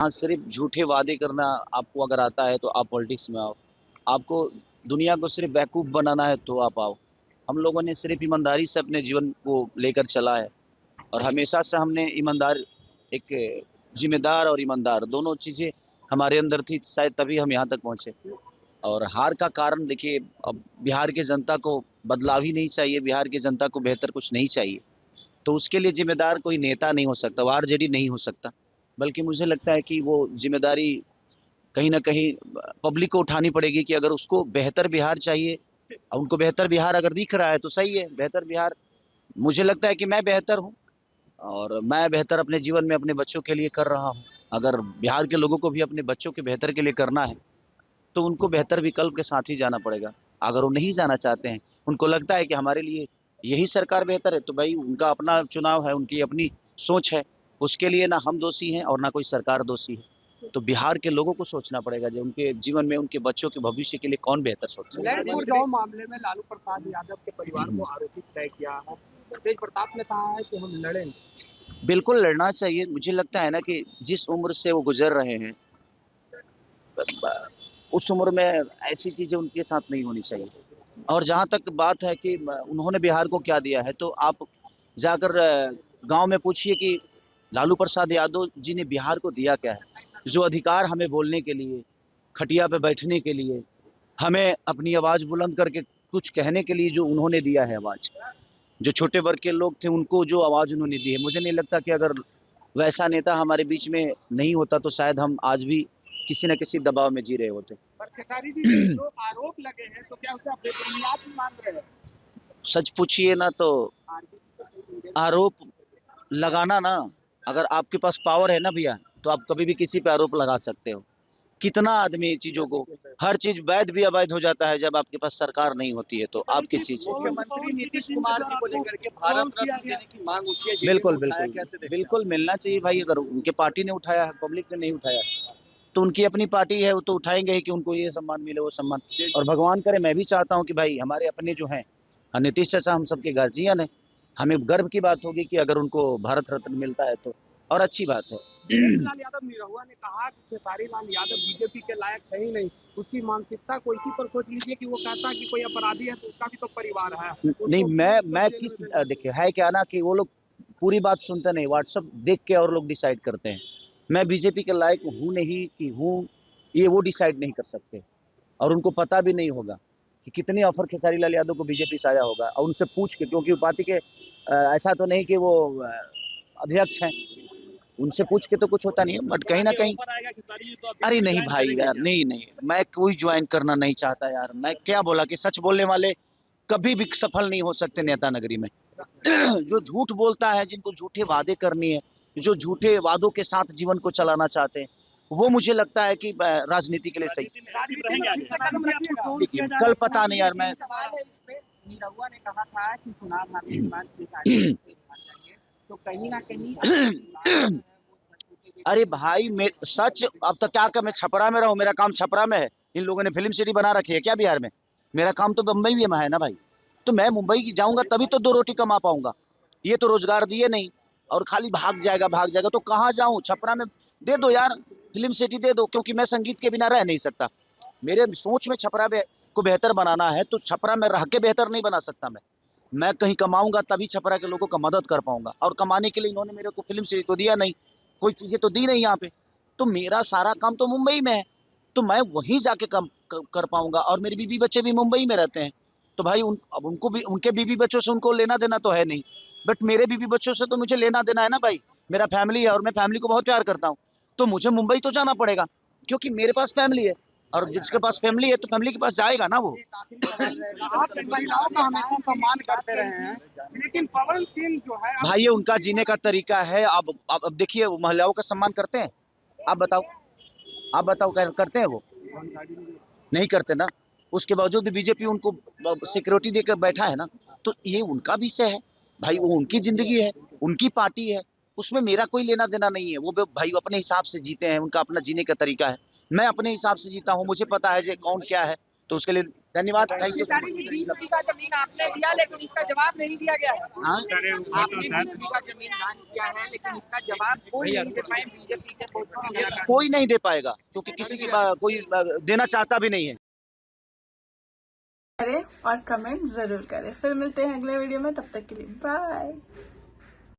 हाँ, सिर्फ झूठे वादे करना आपको अगर आता है तो आप पॉलिटिक्स में आओ। आपको दुनिया को सिर्फ बेवकूफ़ बनाना है तो आप आओ। हम लोगों ने सिर्फ ईमानदारी से अपने जीवन को लेकर चला है और हमेशा से हमने ईमानदार एक ज़िम्मेदार और ईमानदार दोनों चीज़ें हमारे अंदर थी, शायद तभी हम यहाँ तक पहुँचे। और हार का कारण देखिए, अब बिहार की जनता को बदलाव ही नहीं चाहिए, बिहार की जनता को बेहतर कुछ नहीं चाहिए। तो उसके लिए ज़िम्मेदार कोई नेता नहीं हो सकता, वो आरजेडी नहीं हो सकता। बल्कि मुझे लगता है कि वो ज़िम्मेदारी कहीं न कहीं पब्लिक को उठानी पड़ेगी कि अगर उसको बेहतर बिहार चाहिए, उनको बेहतर बिहार अगर दिख रहा है तो सही है, बेहतर बिहार मुझे लगता है कि मैं बेहतर हूँ और मैं बेहतर अपने जीवन में अपने बच्चों के लिए कर रहा हूँ। अगर बिहार के लोगों को भी अपने बच्चों के बेहतर के लिए करना है, तो उनको बेहतर विकल्प के साथ ही जाना पड़ेगा। अगर वो नहीं जाना चाहते हैं, उनको लगता है कि हमारे लिए यही सरकार बेहतर है, तो भाई उनका अपना चुनाव है, उनकी अपनी सोच है। उसके लिए ना हम दोषी हैं और ना कोई सरकार दोषी है। तो बिहार के लोगों को सोचना पड़ेगा जो उनके जीवन में उनके बच्चों के भविष्य के लिए कौन बेहतर सोच सकता है। लैंड जाओ मामले में लालू प्रसाद यादव के परिवार को आरोपित तय किया है। तेज प्रताप ने कहा है कि हम लड़ेंगे। बिल्कुल लड़ना चाहिए। मुझे लगता है ना कि जिस उम्र से वो गुजर रहे हैं, उस उम्र में ऐसी चीज़ें उनके साथ नहीं होनी चाहिए। और जहाँ तक बात है कि उन्होंने बिहार को क्या दिया है, तो आप जाकर गाँव में पूछिए कि लालू प्रसाद यादव जी ने बिहार को दिया क्या है? जो अधिकार हमें बोलने के लिए, खटिया पे बैठने के लिए, हमें अपनी आवाज़ बुलंद करके कुछ कहने के लिए जो उन्होंने दिया है आवाज़, जो छोटे वर्ग के लोग थे उनको जो आवाज़ उन्होंने दी है, मुझे नहीं लगता कि अगर वैसा नेता हमारे बीच में नहीं होता तो शायद हम आज भी किसी न किसी दबाव में जी रहे होते। पर खेसारी जी जो आरोप लगे हैं तो क्या उसे आप बेबुनियाद भी मान रहे हैं? सच पूछिए ना तो आरोप लगाना ना, अगर आपके पास पावर है ना भैया, तो आप कभी भी किसी पे आरोप लगा सकते हो। कितना आदमी चीज़ों को, हर चीज़ वैध भी अवैध हो जाता है जब आपके पास सरकार नहीं होती है, तो आपकी चीज़ है। मुख्यमंत्री नीतीश कुमार जी को लेकर के भारत रत्न देने की मांग उठी है। बिल्कुल, बिल्कुल। बिल्कुल मिलना चाहिए भाई, अगर उनके पार्टी ने उठाया है, पब्लिक ने नहीं उठाया, तो उनकी अपनी पार्टी है, वो तो उठाएँगे ही कि उनको ये सम्मान मिले, वो सम्मान। और भगवान करे, मैं भी चाहता हूँ कि भाई हमारे अपने जो हैं, नीतीश चाचा हम सबके गार्जियन हैं। हमें गर्व की बात होगी कि अगर उनको भारत रत्न मिलता है तो, और अच्छी बात है। लाल यादव निरहुआ ने कहा कि खेसारी लाल यादव बीजेपी के लायक है ही नहीं। उसकी मानसिकता को इसी पर सोच लीजिए कि वो कहता है कि कोई अपराधी है तो उसका भी तो परिवार है। नहीं, मैं किस देखिए है क्या ना कि वो लोग पूरी बात सुनते नहीं, व्हाट्सएप देख के और लोग डिसाइड करते हैं। मैं बीजेपी के लायक हूँ नहीं कि हूँ, ये वो डिसाइड नहीं कर सकते और उनको पता भी नहीं होगा कि कितने ऑफर खेसारी लाल यादव को बीजेपी से आया होगा, और उनसे पूछ के, क्योंकि वो पार्टी के ऐसा तो नहीं कि वो अध्यक्ष हैं, उनसे पूछ के तो कुछ होता नहीं है, बट कहीं ना कहीं अरे नहीं भाई यार, नहीं नहीं, मैं कोई ज्वाइन करना नहीं चाहता यार। मैं क्या बोला कि सच बोलने वाले कभी भी सफल नहीं हो सकते नेता नगरी में। जो झूठ बोलता है, जिनको झूठे वादे करनी है, जो झूठे वादों के साथ जीवन को चलाना चाहते हैं, वो मुझे लगता है कि राजनीति के लिए सही। देखिए कल पता नहीं यार, मैं निरहुआ ने कहा था कि चुनाव हारने के बाद खेसारी से हार जाएंगे, तो कहीं ना कहीं अरे भाई सच, अब तो क्या कर, मैं छपरा में रहूं, मेरा काम छपरा में है। इन लोगों ने फिल्म सिटी बना रखी है क्या बिहार में? मेरा काम तो बम्बई में है ना भाई। तो मैं मुंबई जाऊंगा तभी तो दो रोटी कमा पाऊंगा। ये तो रोजगार दिए नहीं और खाली भाग जाएगा भाग जाएगा, तो कहाँ जाऊं? छपरा में दे दो यार, फिल्म सिटी दे दो, क्योंकि मैं संगीत के बिना रह नहीं सकता। मेरे सोच में छपरा को बेहतर बनाना है, तो छपरा में रह के बेहतर नहीं बना सकता मैं कहीं कमाऊंगा तभी छपरा के लोगों का मदद कर पाऊंगा, और कमाने के लिए इन्होंने मेरे को फिल्म सिटी तो दिया नहीं, कोई चीजें तो दी नहीं यहाँ पे। तो मेरा सारा काम तो मुंबई में है, तो मैं वहीं जाके काम कर पाऊंगा, और मेरे बीवी बच्चे भी मुंबई में रहते हैं। तो भाई अब उनको भी, उनके बीवी बच्चों से उनको लेना देना तो है नहीं, बट मेरे बीवी बच्चों से तो मुझे लेना देना है ना भाई। मेरा फैमिली है और मैं फैमिली को बहुत प्यार करता हूँ, तो मुझे मुंबई तो जाना पड़ेगा, क्योंकि मेरे पास फैमिली है, और जिसके पास फैमिली है तो फैमिली के पास जाएगा ना वो। आप महिलाओं का हमेशा सम्मान करते रहे हैं, लेकिन पवन सिंह जो है भाई ये उनका जीने का तरीका है। अब देखिए, वो महिलाओं का सम्मान करते हैं? आप बताओ, आप बताओ, करते हैं वो? नहीं करते ना। उसके बावजूद भी बीजेपी उनको सिक्योरिटी देकर बैठा है ना। तो ये उनका विषय है भाई, वो उनकी जिंदगी है, उनकी पार्टी है, उसमें मेरा कोई लेना देना नहीं है। वो भाई अपने हिसाब से जीते हैं, उनका अपना जीने का तरीका है। मैं अपने हिसाब से जीता हूँ, मुझे पता है कौन क्या है, तो उसके लिए धन्यवाद, थैंक यू। सारी 20 बीघा जमीन आपने दिया लेकिन इसका जवाब नहीं दिया गया है। हाँ, आपने 20 बीघा जमीन दान किया है लेकिन इसका जवाब कोई नहीं दे पाए बीजेपी के लोग। कोई नहीं दे पाएगा क्योंकि किसी की कोई देना चाहता भी नहीं है। करें और कमेंट जरूर करें। फिर मिलते हैं अगले वीडियो में, तब तक के लिए बाय।